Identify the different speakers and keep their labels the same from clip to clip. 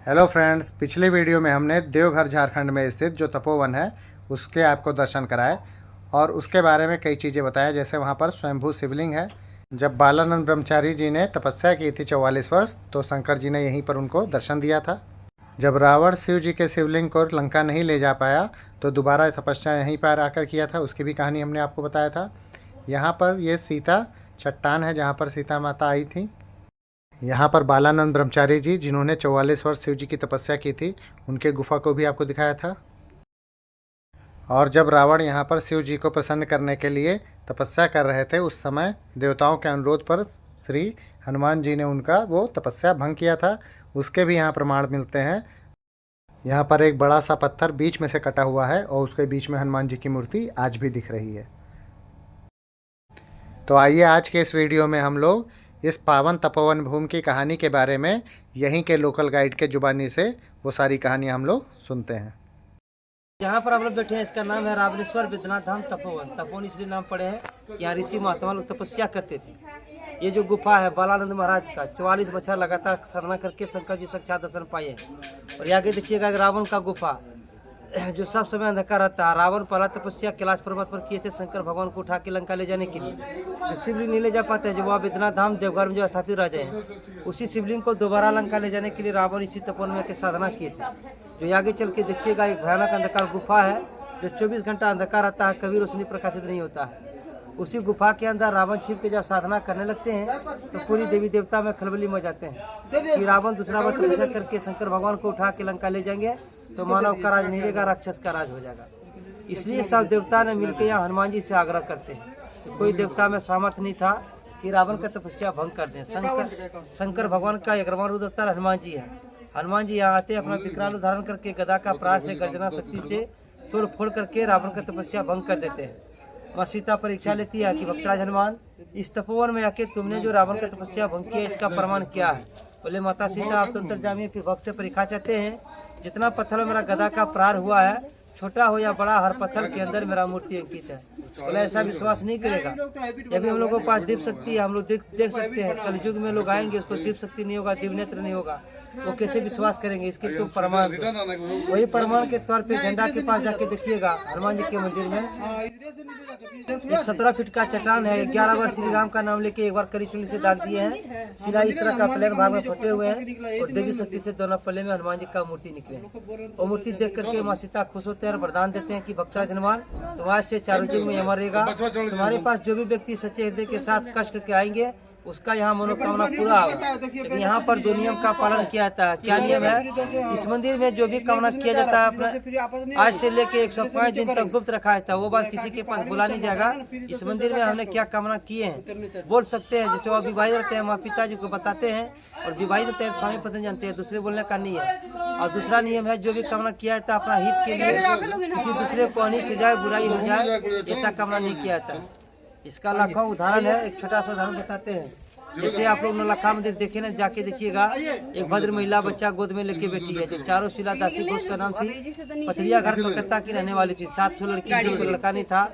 Speaker 1: Hello friends, पिछले video में हमने देवघर झारखंड में स्थित जो तपोवन है उसके आपको दर्शन कराए और उसके बारे में कई चीज़ें बताया। जैसे वहाँ पर स्वयंभू शिवलिंग है। जब बालानंद ब्रह्मचारी जी ने तपस्या की थी 44 वर्ष, तो शंकर जी ने यहीं पर उनको दर्शन दिया था। जब रावण शिव जी के शिवलिंग को लंका नहीं ले जा पाया तो दोबारा तपस्या यहीं पर आकर किया था, उसकी भी कहानी हमने आपको बताया था। यहाँ पर ये सीता चट्टान है जहाँ पर सीता माता आई थी। यहाँ पर बालानंद ब्रह्मचारी जी जिन्होंने 44 वर्ष शिव जी की तपस्या की थी, उनके गुफा को भी आपको दिखाया था। और जब रावण यहाँ पर शिव जी को प्रसन्न करने के लिए तपस्या कर रहे थे, उस समय देवताओं के अनुरोध पर श्री हनुमान जी ने उनका वो तपस्या भंग किया था। उसके भी यहाँ प्रमाण मिलते हैं। यहाँ पर एक बड़ा सा पत्थर बीच में से कटा हुआ है और उसके बीच में हनुमान जी की मूर्ति आज भी दिख रही है। तो आइए आज के इस वीडियो में हम लोग इस पावन तपोवन भूमि की कहानी के बारे में यहीं के लोकल गाइड के जुबानी से वो सारी कहानियाँ हम लोग सुनते हैं।
Speaker 2: यहाँ पर आप लोग बैठे हैं, इसका नाम है रावणेश्वर विद्यनाथ धाम तपोवन। तपोवन इसलिए नाम पड़े हैं कि यहाँ ऋषि महात्मा लोग तपस्या करते थे। ये जो गुफा है बालानंद महाराज का 44 बच्चा लगातार साधना करके शंकर जी साक्षात दर्शन पाए हैं। और ये आगे देखिएगा रावण का गुफा जो सब समय अंधकार रहता है। रावण पहला तपस्या कैलाश पर्वत पर किए थे शंकर भगवान को उठा के लंका ले जाने के लिए। जो शिवलिंग नहीं ले जा पाते हैं, जो वहाँ विद्यनाथ धाम देवघर में जो स्थापित रह जाए हैं, उसी शिवलिंग को दोबारा लंका ले जाने के लिए रावण इसी तपोवन में के साधना किए थे। जो आगे चल के देखिएगा एक भयानक अंधकार गुफा है जो 24 घंटा अंधकार रहता है, कभी रोशनी प्रकाशित नहीं होता है। उसी गुफा के अंदर रावण शिव के जब साधना करने लगते हैं तो पूरी देवी देवता में खलबली मच जाते हैं कि रावण दूसरा बार तपस्या करके शंकर भगवान को उठा के लंका ले जाएंगे तो मानव का राज नहीं रहेगा, राक्षस का राज हो जाएगा। इसलिए सब देवता ने मिलकर यहाँ हनुमान जी से आग्रह करते हैं। तो कोई देवता में सामर्थ्य नहीं था कि रावण का तपस्या भंग कर दें। शंकर भगवान का 11वां रूप अवतार हनुमान जी है। हनुमान जी यहाँ आते अपना विकराल धारण करके गदा का प्रहार से गर्जना शक्ति से तोड़ फोड़ करके रावण का तपस्या भंग कर देते हैं। माँ सीता परीक्षा लेती है कि भक्तराज हनुमान, इस तपोवन में आके तुमने जो रावण का तपस्या भंग किया इसका प्रमाण क्या है? बोले माता सीता आप तो अंतर्जामी, फिर भक्त से परीक्षा चाहते हैं। जितना पत्थर में मेरा गदा का प्रहार हुआ है, छोटा हो या बड़ा, हर पत्थर के अंदर मेरा मूर्ति अंकित है। बोले ऐसा विश्वास नहीं करेगा। यदि हम लोगों के पास दीप शक्ति है, हम लोग देख सकते हैं। कल युग में लोग आएंगे, उसको दीप शक्ति नहीं होगा, दिव्य नेत्र नहीं होगा, वो कैसे विश्वास करेंगे? इसके तुम प्रमाण दो। वही प्रमाण के तौर पे झंडा के पास जाके देखिएगा हनुमान जी के मंदिर में एक 17 फीट का चट्टान है। 11 बार श्री राम का नाम लेके एक बार करी चुनी से दाग दिए हैं। शिला इस तरह का प्लेन भाग में फटे हुए हैं और देवी शक्ति से दोनों पल्ले में हनुमान जी का मूर्ति निकले हैं। वो मूर्ति देख करके माँ सीता खुश होते हैं और वरदान देते हैं कि भक्तराज हनुमान, तुम आज से चारों युग में अमर रहेगा। तुम्हारे पास जो भी व्यक्ति सच्चे हृदय के साथ कष्ट करके आएंगे उसका यहाँ मनोकामना पूरा होगा। लेकिन यहाँ पर जो नियम का पालन किया जाता है, क्या नियम है? इस मंदिर में जो भी कामना किया जाता है आज से लेके 105 दिन तक गुप्त रखा जाता है। वो बात किसी के पास बोला नहीं जाएगा। इस मंदिर में हमने क्या कामना किए हैं बोल सकते हैं। जैसे वो विवाहित रहते हैं, माँ पिताजी को बताते हैं, और विवाहित रहते हैं स्वामी पत्नी जानते हैं, दूसरे बोलने का नहीं है। और दूसरा नियम है जो भी कामना किया जाता है अपना हित के लिए, किसी दूसरे को अनिष्ट हो जाए, बुराई हो जाए, ऐसा कामना नहीं किया जाता। इसका लाखों उदाहरण है। एक छोटा सा उदाहरण बताते हैं। जैसे आप लोग नौलखा मंदिर देखे ना, जाके देखिएगा, एक भद्र महिला बच्चा गोद में लेके बैठी है। जो चारों शिला दासी घोष का नाम थी, पथरिया घर कलकत्ता की रहने वाली थी। 7 लड़की, जिनको लड़का नहीं था।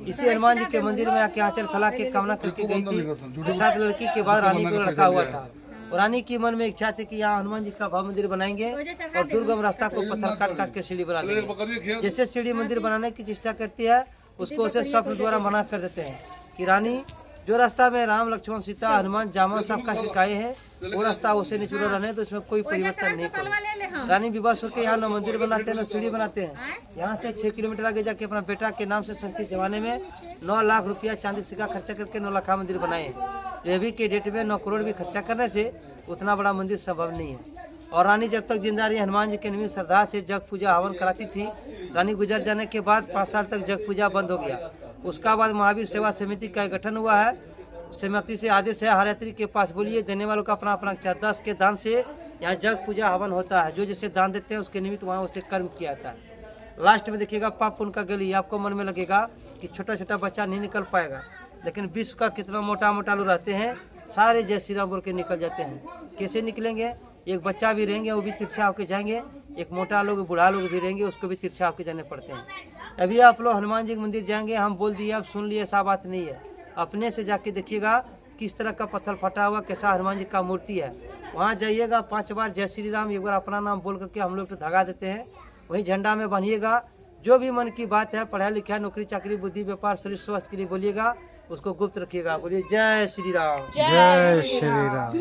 Speaker 2: इसी हनुमान जी के मंदिर में आके आंचल फैला के कामना करके गई थी। 7 लड़की के बाद रानी को लड़का हुआ था। और रानी की मन में इच्छा थी कि यहाँ हनुमान जी का भव्य मंदिर बनाएंगे और दुर्गम रास्ता को पत्थर काट काट के सीढ़ी बना देंगे। जैसे सीढ़ी मंदिर बनाने की चेष्टा करती है, उसको उसे स्वप्न द्वारा मना कर देते हैं कि रानी, जो रास्ता में राम लक्ष्मण सीता हनुमान जामन सब कष्ट दिखाए हैं, वो रास्ता उसे निचुरा रहने तो इसमें कोई परिवर्तन नहीं करो। रानी विवश होकर यहाँ न मंदिर बनाते हैं न सीढ़ी बनाते हैं। यहाँ से 6 किलोमीटर आगे जाके अपना बेटा के नाम से संस्कृत जमाने में 9 लाख रुपया चांदी सिक्का खर्चा करके नौलखा मंदिर बनाए हैं। अभी के डेट में 9 करोड़ भी खर्चा करने से उतना बड़ा मंदिर संभव नहीं है। और रानी जब तक जिंदा रही, हनुमान जी के निमित्त श्रद्धा से जग पूजा हवन कराती थी। रानी गुजर जाने के बाद 5 साल तक जग पूजा बंद हो गया। उसका बाद महावीर सेवा समिति का गठन हुआ है। समिति से आदेश है, हर यात्री के पास बोलिए, देने वालों का अपना अपना 10 के दान से यहाँ जग पूजा हवन होता है। जो जैसे दान देते हैं उसके निमित्त वहाँ उसे कर्म किया जाता है। लास्ट में देखिएगा पाप पुण्य का गली। आपको मन में लगेगा कि छोटा छोटा बच्चा नहीं निकल पाएगा, लेकिन विश्व का कितना मोटा मोटा लोग रहते हैं, सारे जय श्री राम बोल के निकल जाते हैं। कैसे निकलेंगे? एक बच्चा भी रहेंगे, वो भी तिरछा होकर जाएंगे। एक मोटा लोग, बूढ़ा लोग भी रहेंगे, उसको भी तिरछा होकर जाने पड़ते हैं। अभी आप लोग हनुमान जी के मंदिर जाएंगे, हम बोल दिए, आप सुन लिए, ऐसा बात नहीं है। अपने से जाके देखिएगा किस तरह का पत्थर फटा हुआ, कैसा हनुमान जी का मूर्ति है। वहाँ जाइएगा, 5 बार जय श्री राम एक बार अपना नाम बोल करके हम लोग तो धगा देते हैं। वहीं झंडा में बनिएगा, जो भी मन की बात है, पढ़ाई लिखाई, नौकरी चाकरी, बुद्धि, व्यापार, शरीर स्वास्थ्य के लिए बोलिएगा, उसको गुप्त रखिएगा। बोलिए जय श्री राम।
Speaker 1: जय श्री राम।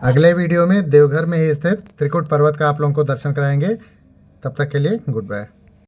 Speaker 1: अगले वीडियो में देवघर में ही स्थित त्रिकुट पर्वत का आप लोगों को दर्शन कराएंगे। तब तक के लिए गुड बाय।